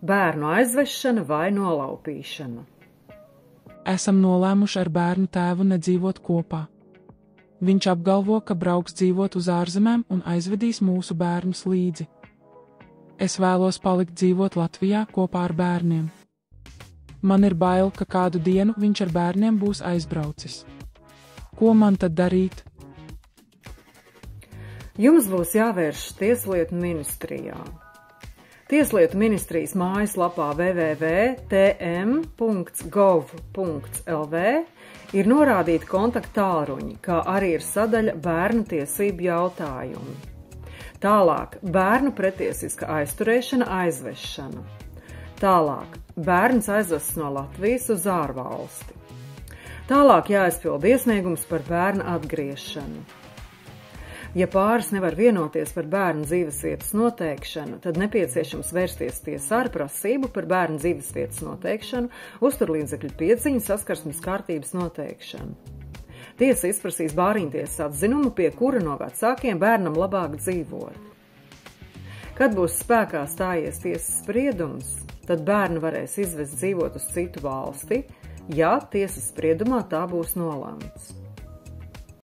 bērnu aizvešana vai nolaupīšana. Esam nolēmuši ar bērnu tēvu nedzīvot kopā. Viņš apgalvo, ka brauks dzīvot uz ārzemēm un aizvedīs mūsu bērnus līdzi. Es vēlos palikt dzīvot Latvijā kopā ar bērniem. Man ir bail, ka kādu dienu viņš ar bērniem būs aizbraucis. Ko man tad darīt? Jums būs jāvēršas Tieslietu ministrijā. Tieslietu ministrijas mājaslapā www.tm.gov.lv ir norādīti kontaktālruņi, kā arī ir sadaļa bērnu tiesību jautājumi. Tālāk bērnu pretiesiska aizturēšana, aizvešana. Tālāk bērns aizvests no Latvijas uz ārvalsti. Tālāk jāaizpild iesniegums par bērnu atgriešanu. Ja pāris nevar vienoties par bērnu dzīvesvietas noteikšanu, tad nepieciešams vērsties tiesā ar prasību par bērnu dzīvesvietas noteikšanu, uzturlīdzekļu piedziņu, saskarsmes kārtības noteikšanu. Tiesa izprasīs bāriņtiesas atzinumu, pie kura no vecākiem bērnam labāk dzīvot. Kad būs spēkā stājies tiesas spriedums, tad bērnu varēs izvest dzīvot uz citu valsti, ja tiesas spriedumā tā būs nolemts.